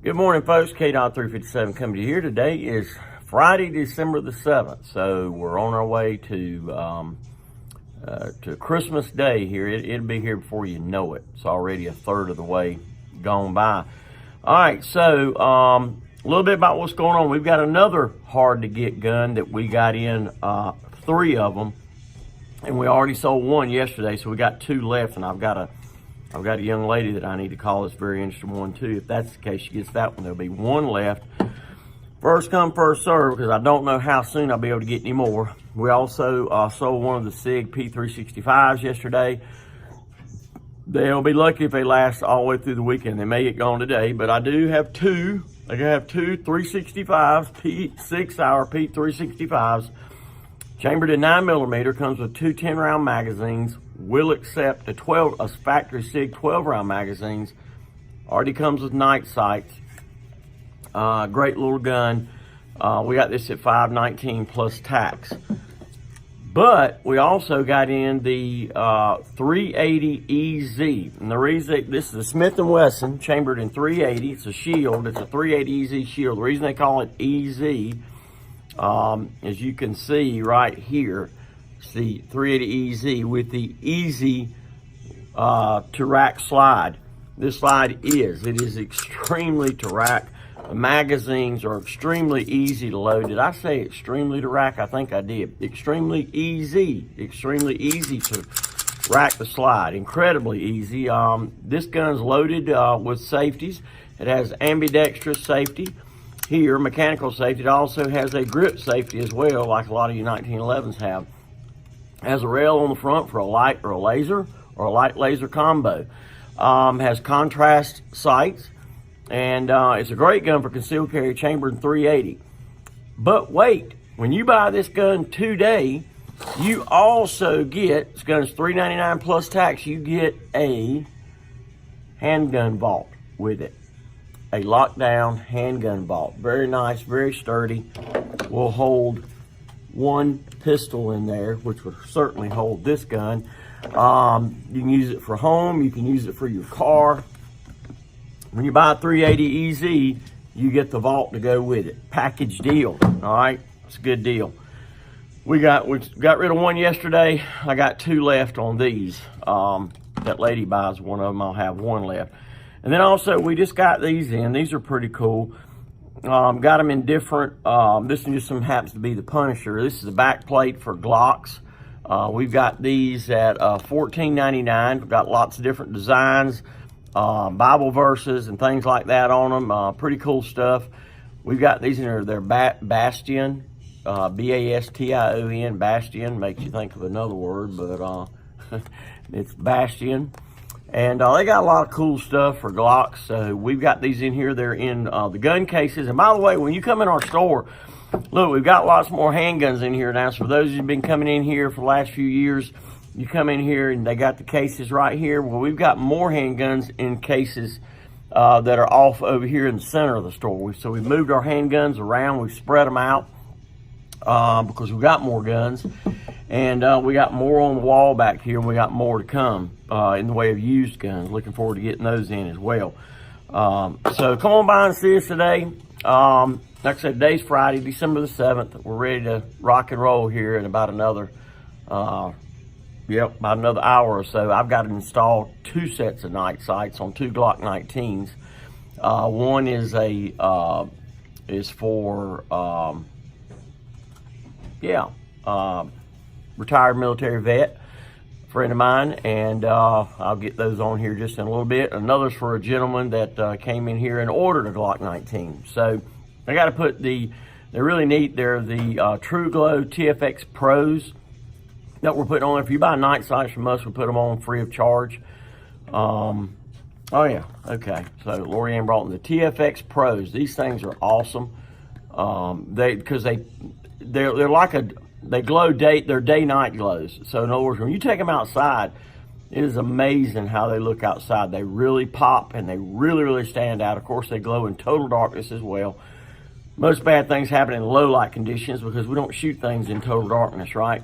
Good morning, folks. K-Dot357 coming to you here. Today is Friday, December the 7th. So we're on our way to Christmas Day here. It'll be here before you know it. It's already a third of the way gone by. All right, so a little bit about what's going on. We've got another hard-to-get gun that we got in, 3 of them. And we already sold 1 yesterday, so we got 2 left, and I've got a young lady that I need to call that's very interested in one too. If that's the case, she gets that one. There'll be 1 left. First come, first serve, because I don't know how soon I'll be able to get any more. We also sold one of the SIG P365s yesterday. They'll be lucky if they last all the way through the weekend. They may get gone today, but I do have 2. I have 2 365s, 6-hour P365s. Chambered in 9mm, comes with 2 10-round magazines. Will accept a factory SIG 12-round magazines. Already comes with night sights. Great little gun. We got this at $519 plus tax. But we also got in the 380 EZ. And the reason, this is a Smith Wesson chambered in 380. It's a shield. It's a 380 EZ shield. The reason they call it EZ, as you can see right here, it's the 380 EZ with the easy to rack slide. This slide it is extremely to rack. The magazines are extremely easy to load. Did I say extremely to rack? I think I did. Extremely easy to rack the slide. Incredibly easy. This gun's loaded with safeties. It has ambidextrous safety here, mechanical safety. It also has a grip safety as well, like a lot of you 1911s have. Has a rail on the front for a light or a laser, or a light laser combo. Has contrast sights, and it's a great gun for concealed carry, chambered in 380. But wait, when you buy this gun today, you also get, this gun's $399 plus tax, you get a handgun vault with it. A lockdown handgun vault. Very nice, very sturdy. Will hold 1 pistol in there, which would certainly hold this gun. You can use it for home. You can use it for your car. When you buy a 380 EZ, you get the vault to go with it. Package deal. All right, it's a good deal. We got rid of 1 yesterday. I got 2 left on these. That lady buys 1 of them. I'll have 1 left. And then also we just got these in. These are pretty cool. Got them in different, this one just happens to be the Punisher. This is the back plate for Glocks. We've got these at $14.99. We've got lots of different designs, Bible verses and things like that on them. Pretty cool stuff. We've got these in their Bastion, B-A-S-T-I-O-N, Bastion. Makes you think of another word, but it's Bastion. And they got a lot of cool stuff for Glocks. So we've got these in here. They're in the gun cases. And by the way, when you come in our store, look, we've got lots more handguns in here now. So for those who've been coming in here for the last few years, you come in here and they got the cases right here. Well, we've got more handguns in cases that are off over here in the center of the store. So we've moved our handguns around. We've spread them out because we've got more guns. And we got more on the wall back here, and we got more to come in the way of used guns. Looking forward to getting those in as well. So come on by and see us today. Like I said, today's Friday, December the 7th. We're ready to rock and roll here in about another, about another hour or so. I've got to install 2 sets of night sights on 2 Glock 19s. One is for retired military vet, friend of mine, and I'll get those on here just in a little bit. Another's for a gentleman that came in here and ordered a Glock 19. So I got to put they're really neat. They're the True Glow TFX Pros that we're putting on. If you buy night sights from us, we put them on free of charge. Oh yeah, okay. So Lorianne brought in the TFX Pros. These things are awesome. They're like they glow they're day-night glows. So in other words, when you take them outside, it is amazing how they look outside. They really pop and they really, really stand out. Of course, they glow in total darkness as well. Most bad things happen in low light conditions because we don't shoot things in total darkness, right?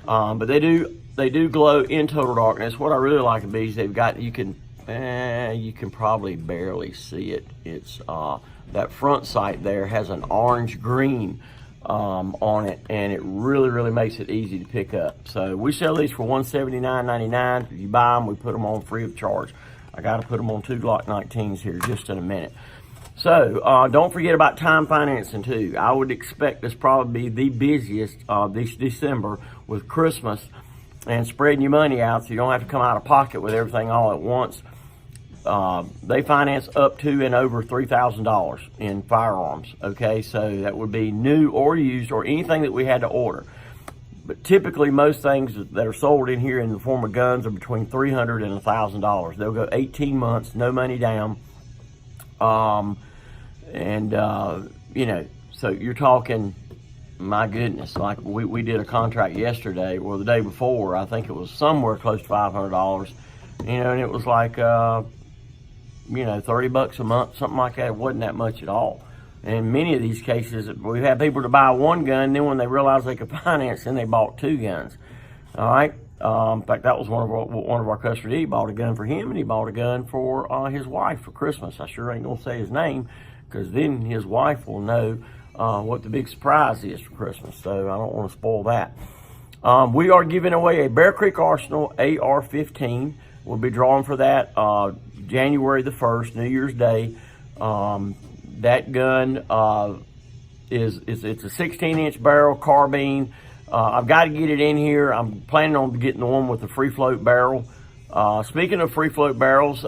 But they do glow in total darkness. What I really like about these, you can You can probably barely see it. It's that front sight there has an orange green on it, and it really makes it easy to pick up. So we sell these for $179.99. If you buy them, we put them on free of charge. I got to put them on 2 Glock 19s here just in a minute. So don't forget about time financing too. I would expect this probably be the busiest this December with Christmas and spreading your money out so you don't have to come out of pocket with everything all at once. They finance up to and over $3,000 in firearms, okay? So that would be new or used or anything that we had to order. But typically most things that are sold in here in the form of guns are between $300 and $1,000. They'll go 18 months, no money down. You know, so you're talking, my goodness, like we did a contract yesterday, or the day before, I think it was somewhere close to $500, you know, and it was like, you know, $30 a month, something like that. It wasn't that much at all. And in many of these cases, we've had people to buy one gun, then when they realized they could finance, then they bought 2 guns. All right. In fact, that was one of our customers. He bought a gun for him, and he bought a gun for his wife for Christmas. I sure ain't gonna say his name, because then his wife will know what the big surprise is for Christmas. So I don't want to spoil that. We are giving away a Bear Creek Arsenal AR-15. We'll be drawing for that January the 1st, New Year's Day. That gun it's a 16-inch barrel carbine. I've got to get it in here. I'm planning on getting the one with the free float barrel. Speaking of free float barrels,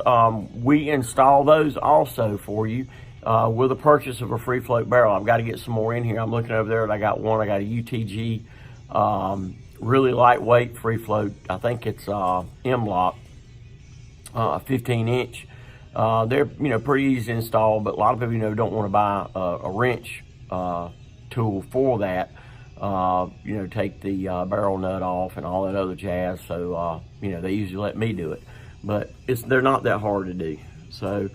we install those also for you with the purchase of a free float barrel. I've got to get some more in here. I'm looking over there and I got one. I got a UTG, really lightweight free float. I think it's M-Lock, 15-inch. They're, you know, pretty easy to install, but a lot of people, you know, don't want to buy a wrench tool for that. You know, take the barrel nut off and all that other jazz. So, you know, they usually let me do it, but they're not that hard to do. So,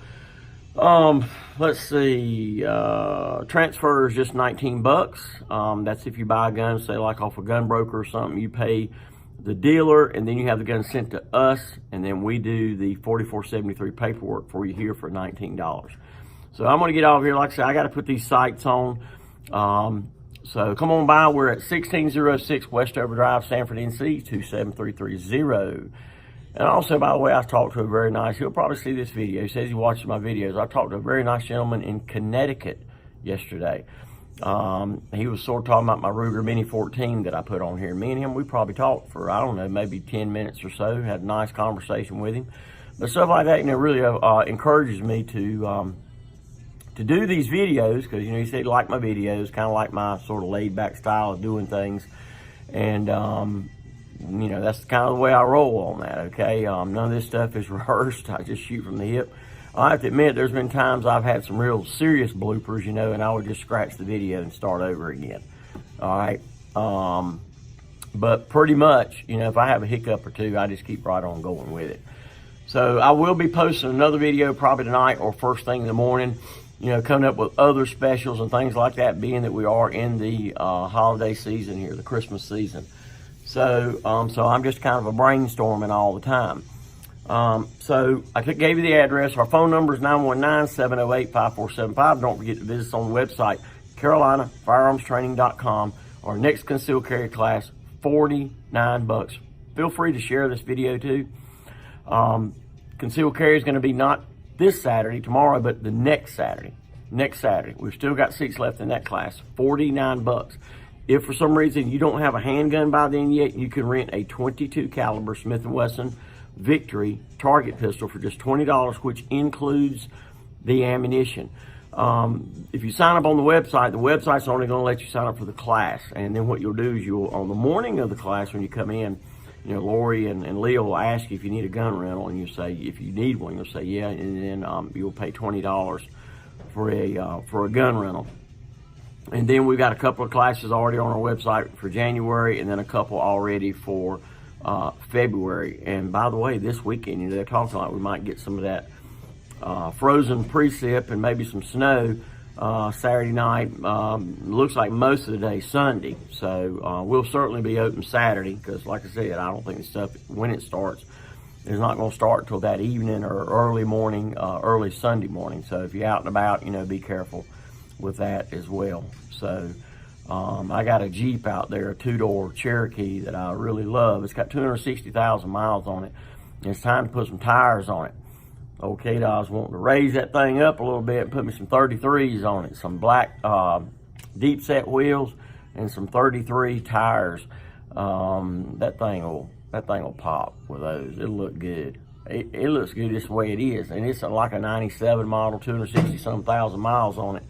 let's see, transfer is just $19. That's if you buy a gun, say like off a gun broker or something, you pay the dealer, and then you have the gun sent to us, and then we do the 4473 paperwork for you here for $19. So I'm going to get off here. Like I said, I got to put these sights on. So come on by. We're at 1606 Westover Drive, Sanford, NC 27330. And also, by the way, I talked to a very nice, he'll probably see this video. He says he watches my videos. I talked to a very nice gentleman in Connecticut yesterday. He was sort of talking about my Ruger Mini 14 that I put on here. Me and him, we probably talked for, I don't know, maybe 10 minutes or so. Had a nice conversation with him. But stuff like that, you know, really encourages me to do these videos, because, you know, he said he liked my videos, kind of like my sort of laid-back style of doing things. And, you know, that's kind of the way I roll on that, okay? None of this stuff is rehearsed. I just shoot from the hip. I have to admit, there's been times I've had some real serious bloopers, you know, and I would just scratch the video and start over again. All right. But pretty much, you know, if I have a hiccup or two, I just keep right on going with it. So I will be posting another video probably tonight or first thing in the morning, you know, coming up with other specials and things like that, being that we are in the holiday season here, the Christmas season. So, so I'm just kind of a brainstorming all the time. So I gave you the address. Our phone number is 919-708-5475. Don't forget to visit us on the website, CarolinaFirearmstraining.com. Our next concealed carry class, $49. Feel free to share this video too. Concealed carry is going to be not this Saturday, tomorrow, but the next Saturday. Next Saturday. We've still got seats left in that class. $49. If for some reason you don't have a handgun by then yet, you can rent a .22 caliber Smith Wesson Victory target pistol for just $20, which includes the ammunition. If you sign up on the website's only going to let you sign up for the class. And then what you'll do is you'll, on the morning of the class when you come in, you know, Lori and Leo will ask you if you need a gun rental, and you say, if you need one, you'll say yeah, and then you'll pay $20 for a gun rental. And then we've got a couple of classes already on our website for January, and then a couple already for February. And by the way, this weekend, you know, they're talking like we might get some of that frozen precip and maybe some snow Saturday night. Looks like most of the day Sunday. So we'll certainly be open Saturday, because like I said, I don't think the stuff, when it starts, is not going to start till that evening or early morning, early Sunday morning. So if you're out and about, be careful with that as well. So I got a Jeep out there, a 2-door Cherokee that I really love. It's got 260,000 miles on it. And it's time to put some tires on it. Okay, I was wanting to raise that thing up a little bit and put me some 33s on it, some black deep set wheels and some 33 tires. That thing will pop with those. It'll look good. It looks good just the way it is, and it's like a 97 model, 260-some thousand miles on it.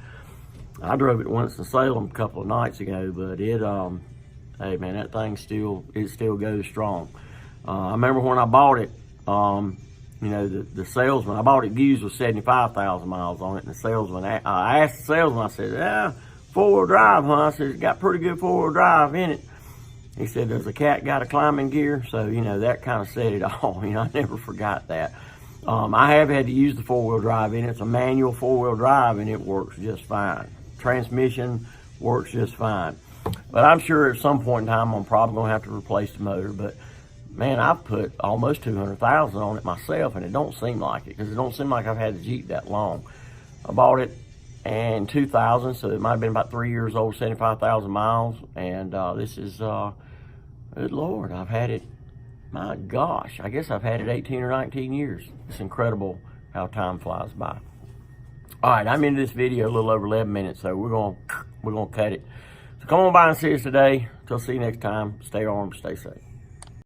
I drove it once in Salem a couple of nights ago, but it, hey man, that thing still goes strong. I remember when I bought it, the salesman, I bought it used with 75,000 miles on it, and the salesman, I asked the salesman, I said, yeah, 4-wheel drive, huh? I said, it's got pretty good 4-wheel drive in it. He said, does the cat got a climbing gear? So, that kind of said it all. I never forgot that. I have had to use the 4-wheel drive in it. It's a manual 4-wheel drive, and it works just fine. Transmission works just fine. But I'm sure at some point in time, I'm probably going to have to replace the motor. But, man, I've put almost 200,000 on it myself, and it don't seem like it, because it don't seem like I've had the Jeep that long. I bought it in 2000, so it might have been about 3 years old, 75,000 miles. And this is... good Lord, I've had it, my gosh, I guess I've had it 18 or 19 years. It's incredible how time flies by. All right, I'm into this video a little over 11 minutes, so we're gonna cut it. So come on by and see us today. Till see you next time. Stay armed, stay safe.